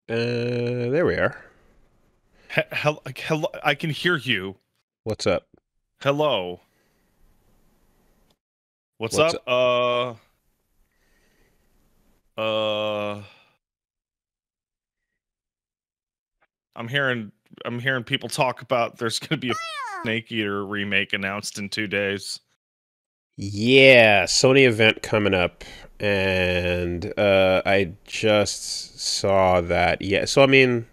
There we are. Hello, I can hear you. What's up? Hello. What's What's up? up? Uh, I'm hearing I'm hearing people talk about there's going to be a Snake Eater remake announced in 2 days. Yeah, Sony event coming up, and I just saw that. Yeah, so I mean,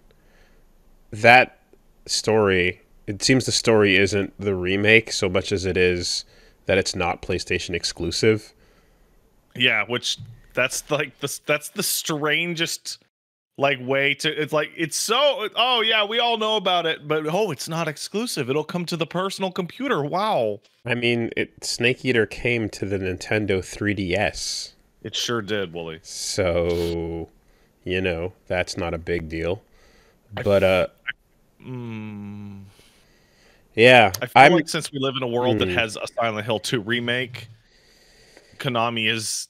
that story. It seems the story isn't the remake so much as it is that it's not PlayStation exclusive. Yeah, which that's the strangest way to it's like it's so oh yeah, we all know about it, but oh, it's not exclusive. It'll come to the personal computer. Wow. I mean, Snake Eater came to the Nintendo 3DS, It sure did, Wooly. so that's not a big deal. I But f- mm, yeah, I feel I'm. like since we live in a world that Mm, has a Silent Hill 2 remake, Konami is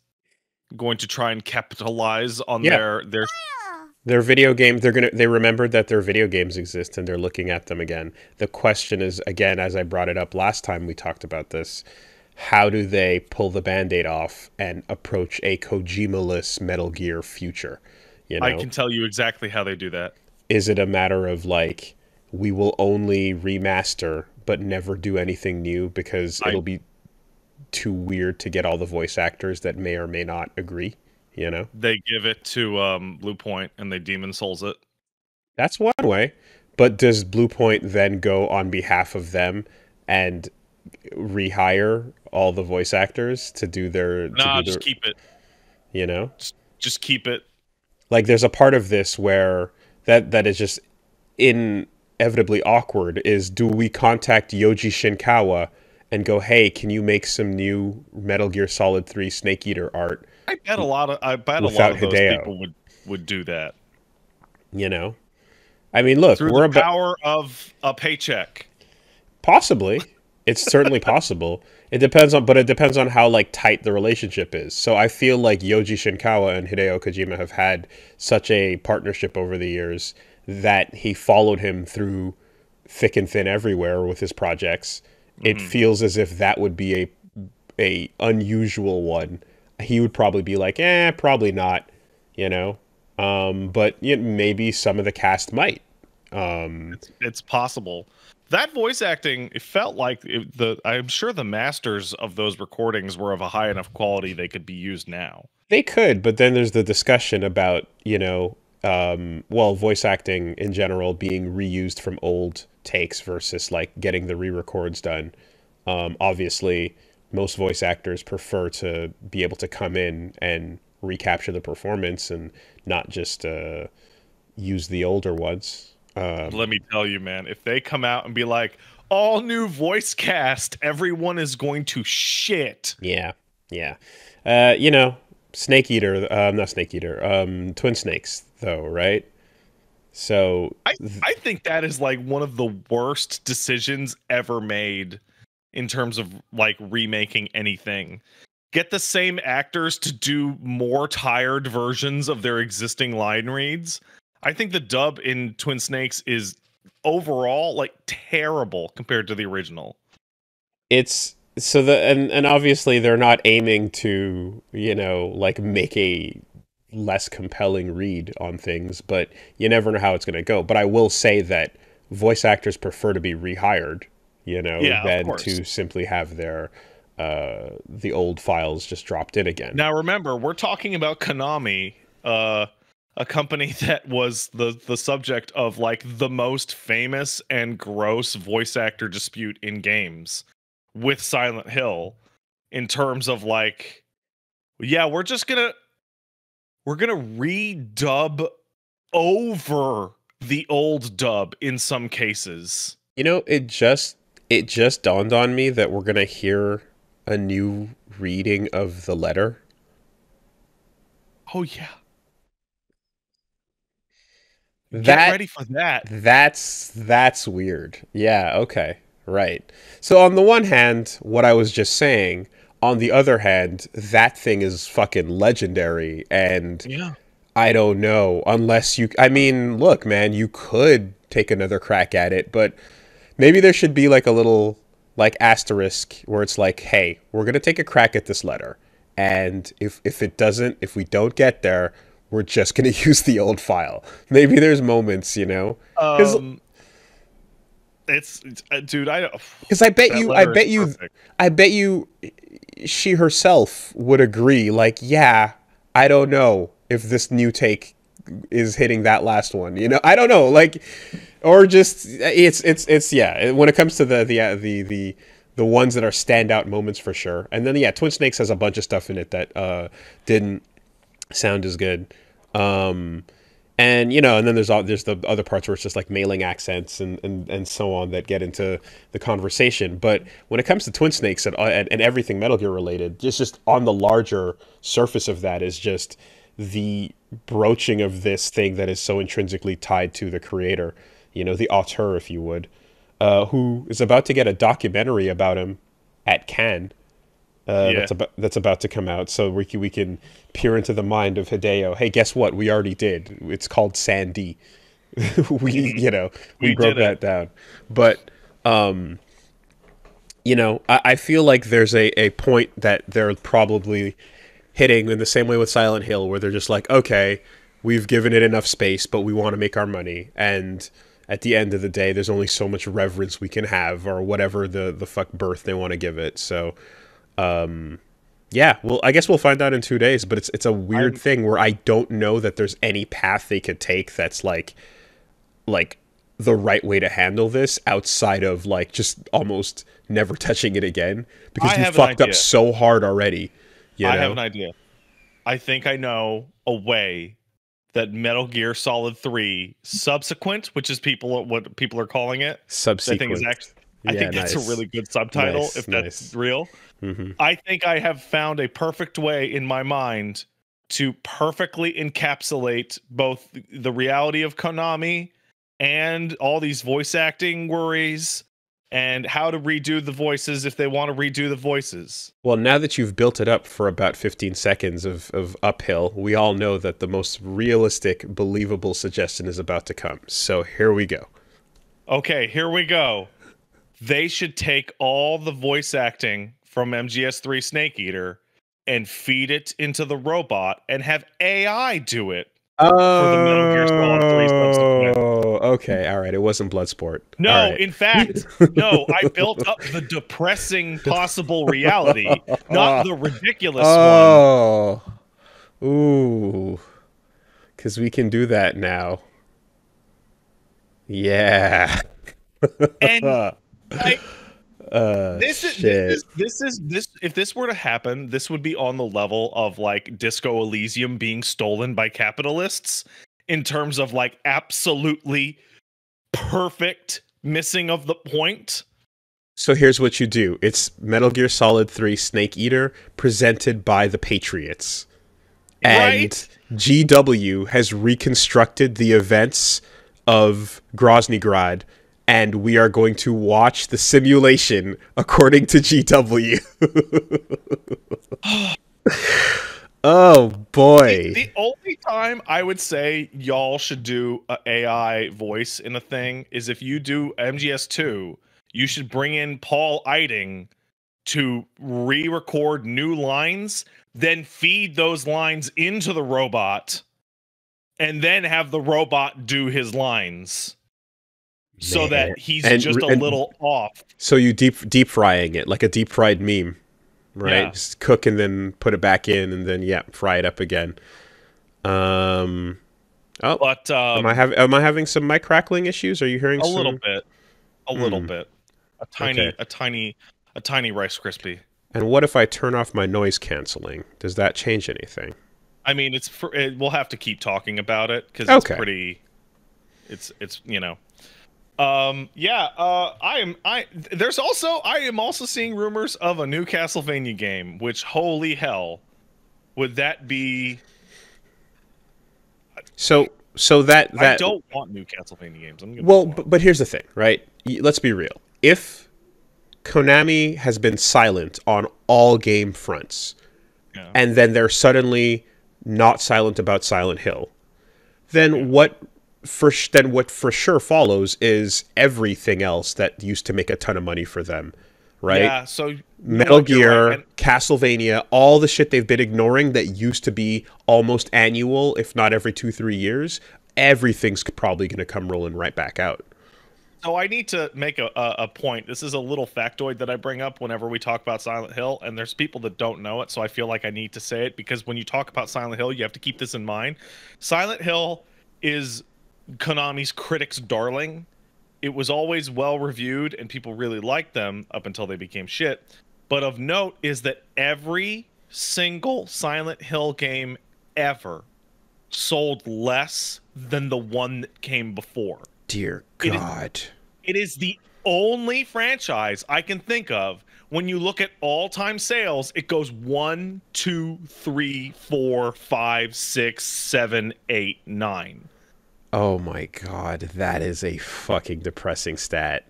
going to try and capitalize on yeah, their their video game. They remembered that their video games exist and they're looking at them again. The question is, again, as I brought it up last time we talked about this, how do they pull the band-aid off and approach a Kojima-less Metal Gear future? You I know, can tell you exactly how they do that. is it a matter of like we will only remaster but never do anything new because I it'll be too weird to get all the voice actors that may or may not agree, you know? They give it to Blue Point and they Demon Souls it. That's one way. But does Bluepoint then go on behalf of them and rehire all the voice actors to Nah, do just their, keep it. you know? Just keep it. Like there's a part of this where that is just inevitably awkward is do we contact Yoji Shinkawa and go, "Hey, can you make some new Metal Gear Solid 3 Snake Eater art I bet a lot without of those Hideo?" people would do that You know? I mean, look, through we're the about power of a paycheck. possibly. It's certainly possible. It depends on how like tight the relationship is. So I feel like Yoji Shinkawa and Hideo Kojima have had such a partnership over the years that he followed him through thick and thin everywhere with his projects. It Hmm. feels as if that would be a unusual one. He would probably be like, probably not, you know. But maybe some of the cast might. Um, It's possible. That voice acting, it felt like I'm sure the masters of those recordings were of a high enough quality they could be used now. They could, but then there's the discussion about, well, voice acting in general being reused from old takes versus like getting the re-records done. Obviously, most voice actors prefer to be able to come in and recapture the performance and not just use the older ones. Let me tell you, man, if they come out and be like, all new voice cast, everyone is going to shit. Yeah, yeah. Snake Eater, not Snake Eater, Twin Snakes, though, right? So I think that is like one of the worst decisions ever made in terms of like remaking anything. Get the same actors to do more tired versions of their existing line reads. I think the dub in Twin Snakes is overall like terrible compared to the original. it's so the and obviously they're not aiming to, like make a less compelling read on things, but you never know how it's going to go. But I will say that voice actors prefer to be rehired, Yeah, of than course. to simply have their the old files just dropped in again. Now remember, we're talking about Konami, a company that was the subject of like the most famous and gross voice actor dispute in games with Silent Hill in terms of like, yeah, we're gonna redub over the old dub in some cases. It just dawned on me that we're going to hear a new reading of the letter. Oh yeah, get That ready for that. that's weird. Yeah, okay. Right. So on the one hand, what I was just saying, on the other hand, that thing is fucking legendary and Yeah. I don't know. Unless you, I mean, look, man, you could take another crack at it, but maybe there should be like a little like asterisk where it's like, hey, we're gonna take a crack at this letter, and if we don't get there, we're just gonna use the old file. Maybe there's moments, you know, because Um, dude, I don't. I bet That you, letter is perfect. I bet you, she herself would agree. Like, yeah, I don't know if this new take is hitting that last one. You know, I don't know. Like, or just it's yeah. When it comes to the ones that are standout moments for sure. And then yeah, Twin Snakes has a bunch of stuff in it that didn't sound as good. Um, and you know, and then there's the other parts where it's just like mailing accents and so on that get into the conversation. But when it comes to Twin Snakes and everything Metal Gear related, just on the larger surface of that is just the broaching of this thing that is so intrinsically tied to the creator, you know, the auteur, if you would, who is about to get a documentary about him at Cannes. Yeah, That's about to come out, so we can peer into the mind of Hideo. Hey, guess what? We already did. It's called Sandy. We we broke did it. that down. But I feel like there's a point that they're probably hitting in the same way with Silent Hill, where they're just like, okay, we've given it enough space, but we want to make our money, and at the end of the day, there's only so much reverence we can have, or whatever the fuck birth they want to give it. So yeah, well, I guess we'll find out in 2 days, but it's a weird I'm thing where I don't know that there's any path they could take that's like the right way to handle this outside of like just almost never touching it again I because you have an fucked up idea. so hard already, you I have know? an idea. I think I know a way that Metal Gear Solid 3 subsequent, which is what people are calling it, which I think is Subsequent. actually I Yeah, think that's a nice. really good subtitle Nice, if that's nice. real. Hmm. I think I have found a perfect way in my mind to perfectly encapsulate both the reality of Konami and all these voice acting worries and how to redo the voices if they want to redo the voices. Well, now that you've built it up for about 15 seconds of uphill, we all know that the most realistic, believable suggestion is about to come. So here we go. Okay, here we go. They should take all the voice acting from MGS3 Snake Eater and feed it into the robot and have AI do it for the Metal Gear Solid 3 subsequent. Oh, okay. All right. It wasn't Bloodsport. All No, right. in fact, no, I built up the depressing possible reality, not the ridiculous one. Oh, ooh. Because we can do that now. Yeah. And like Shit. this if this were to happen, this would be on the level of like Disco Elysium being stolen by capitalists in terms of like absolutely perfect missing of the point. So here's what you do. It's Metal Gear Solid 3 Snake Eater presented by the Patriots. And Right? GW has reconstructed the events of Groznygrad, and we are going to watch the simulation according to GW. Oh boy. The only time I would say y'all should do a AI voice in a thing is if you do MGS2, you should bring in Paul Eiding to re-record new lines, then feed those lines into the robot, and then have the robot do his lines so Man. that he's And just a little off. so you deep frying it like a deep fried meme, right? Yeah. Just cook and then put it back in and then yeah, fry it up again. Um Oh, But am I having some mic crackling issues? Are you hearing a little some? bit, a little Hmm. bit. A Okay. tiny Rice Krispie. And what if I turn off my noise canceling? Does that change anything? I mean, we'll have to keep talking about it because it's Okay. pretty. It's you know. Yeah. I am also seeing rumors of a new Castlevania game. Which holy hell, would that be? So I don't want new Castlevania games. I'm gonna be well, blunt. but here's the thing, right? Let's be real. If Konami has been silent on all game fronts, Yeah. and then they're suddenly not silent about Silent Hill, then what for sure follows is everything else that used to make a ton of money for them, right? Yeah, so Metal you're right. Gear, Castlevania, all the shit they've been ignoring that used to be almost annual, if not every 2-3 years, everything's probably going to come rolling right back out. So I need to make a point. This is a little factoid that I bring up whenever we talk about Silent Hill, and there's people that don't know it, so I feel like I need to say it because when you talk about Silent Hill, you have to keep this in mind. Silent Hill is Konami's critics' darling. It was always well reviewed, and people really liked them up until they became shit. But of note is that every single Silent Hill game ever sold less than the one that came before. Dear God. It is the only franchise I can think of when you look at all-time sales, it goes 1, 2, 3, 4, 5, 6, 7, 8, 9. Oh my God, that is a fucking depressing stat.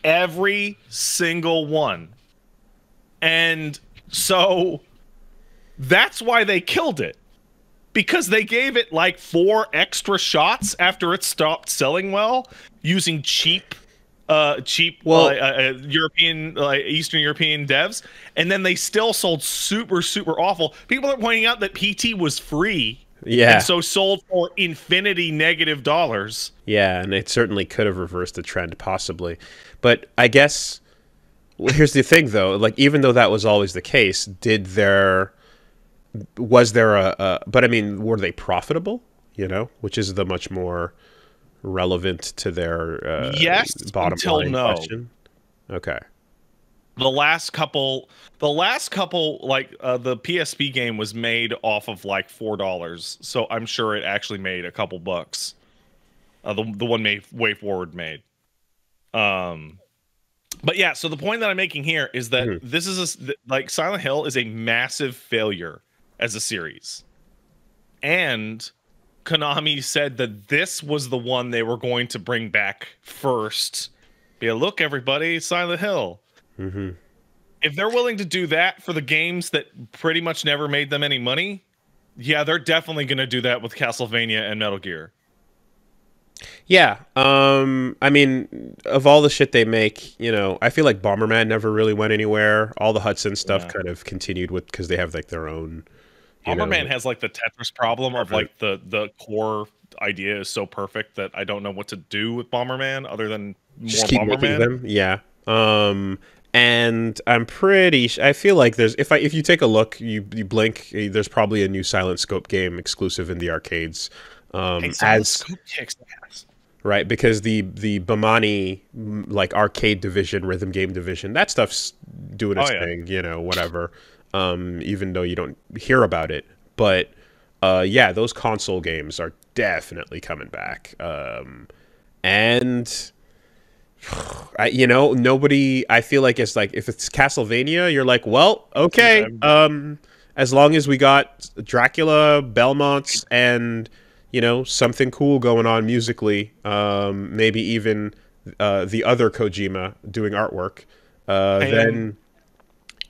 Every single one. And so that's why they killed it. Because they gave it like 4 extra shots after it stopped selling well, using cheap European, Eastern European devs, and then they still sold super awful. People are pointing out that PT was free, and so sold for infinity negative dollars. Yeah, and it certainly could have reversed the trend possibly, but I guess here's the thing though, like even though that was always the case, was there but I mean, were they profitable, which is the much more relevant to their yes, bottom until line no question? Okay. The last couple like the PSP game was made off of like $4, so I'm sure it actually made a couple bucks. The one Way Forward made. But yeah, so the point that I'm making here is that this is like Silent Hill is a massive failure as a series. And Konami said that this was the one they were going to bring back first. Yeah, look, everybody, Silent Hill. If they're willing to do that for the games that pretty much never made them any money, yeah, they're definitely going to do that with Castlevania and Metal Gear. Yeah, I mean, of all the shit they make, I feel like Bomberman never really went anywhere. All the Hudson stuff kind of continued because they have like their own. Bomberman has like the Tetris problem of like the core idea is so perfect that I don't know what to do with Bomberman other than just keep making them. Yeah. And I feel like if you take a look, you blink, there's probably a new Silent Scope game exclusive in the arcades. Scope kicks ass. Right, because the Bamani like arcade division, rhythm game division, that stuff's doing its thing, whatever. Even though you don't hear about it, but yeah, those console games are definitely coming back. And nobody. I feel like it's like if it's Castlevania, you're like, well, okay. As long as we got Dracula, Belmonts, and something cool going on musically, maybe even the other Kojima doing artwork, then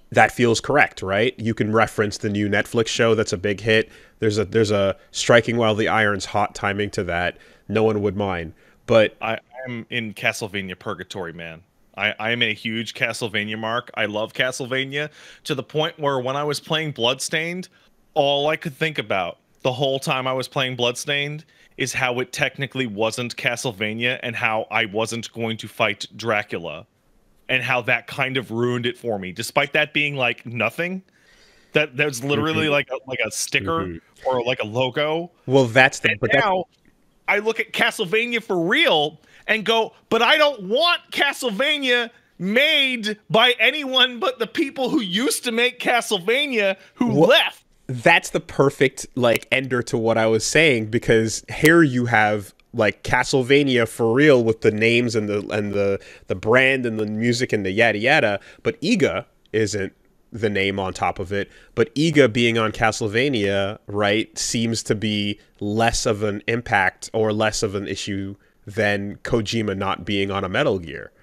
that feels correct, right? You can reference the new Netflix show that's a big hit. There's a striking while the iron's hot timing to that. No one would mind. But I'm in Castlevania purgatory, man. I am a huge Castlevania mark. I love Castlevania to the point where when I was playing Bloodstained, all I could think about the whole time I was playing Bloodstained is how it technically wasn't Castlevania and how I wasn't going to fight Dracula and how that kind of ruined it for me. Despite that being like nothing, that's literally like a sticker or like a logo. Well, that's the. But now I look at Castlevania for real and go, but I don't want Castlevania made by anyone but the people who used to make Castlevania who left. That's the perfect like ender to what I was saying, because here you have like Castlevania for real with the names and the brand and the music and the yada yada, but Iga isn't the name on top of it. But Iga being on Castlevania, right, seems to be less of an impact or less of an issue than Kojima not being on a Metal Gear.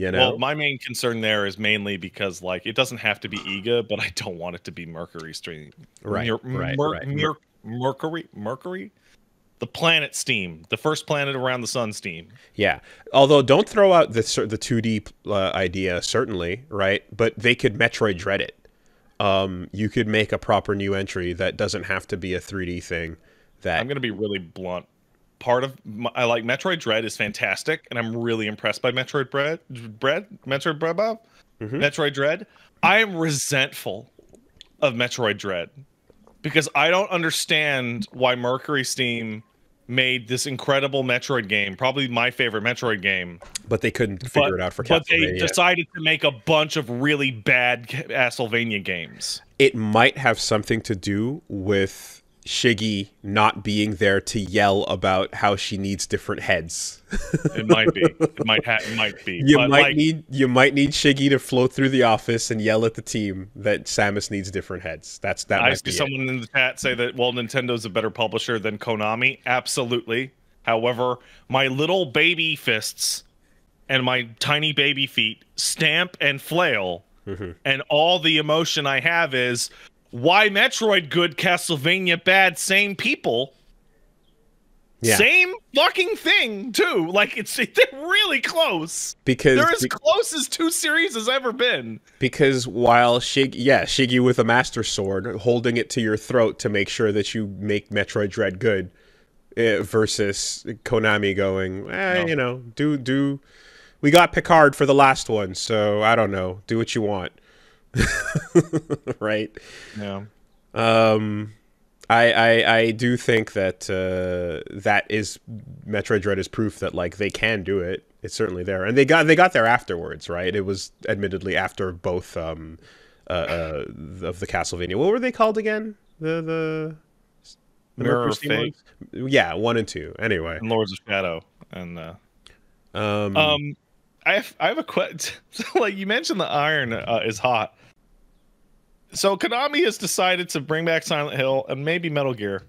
You Well, know? my main concern there is mainly because like it doesn't have to be Iga, but I don't want it to be Mercury Stream. Right, right, right. Mercury, the planet Steam, the first planet around the sun Steam. Yeah. Although don't throw out the 2D idea, certainly, right? But they could Metroid Dread it. You could make a proper new entry that doesn't have to be a 3D thing. That I'm going to be really blunt. I like Metroid Dread is fantastic, and I'm really impressed by Metroid Metroid Dread. I am resentful of Metroid Dread because I don't understand why Mercury Steam made this incredible Metroid game, probably my favorite Metroid game. But they couldn't figure it out for Castlevania. But they decided to make a bunch of really bad Castlevania games. It might have something to do with Shiggy not being there to yell about how she needs different heads. It might be. It might be. You might need Shiggy to float through the office and yell at the team that Samus needs different heads. I see someone in the chat say that, well, Nintendo's a better publisher than Konami. Absolutely. However, my little baby fists and my tiny baby feet stamp and flail, and all the emotion I have is, why Metroid good, Castlevania bad, same people? Yeah. Same fucking thing, too. Like, they're really close. Because they're as close as 2 series has ever been. Because while Shiggy with a Master Sword, holding it to your throat to make sure that you make Metroid Dread good, versus Konami going, you know, we got Picard for the last one, so I don't know, do what you want. Right? Yeah. I do think that that is Metroid Dread is proof that like they can do it. It's certainly there, and they got there afterwards, right? It was admittedly after both of the Castlevania. What were they called again? The Mirror of Fate. Yeah, 1 and 2. Anyway, and Lords of Shadow, and I have a question. So, like you mentioned, the iron is hot. So Konami has decided to bring back Silent Hill and maybe Metal Gear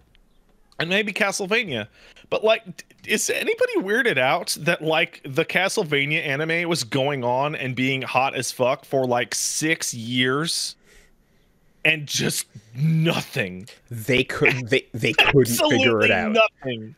and maybe Castlevania. But like, is anybody weirded out that like the Castlevania anime was going on and being hot as fuck for like 6 years and just nothing? They couldn't figure it out. Nothing.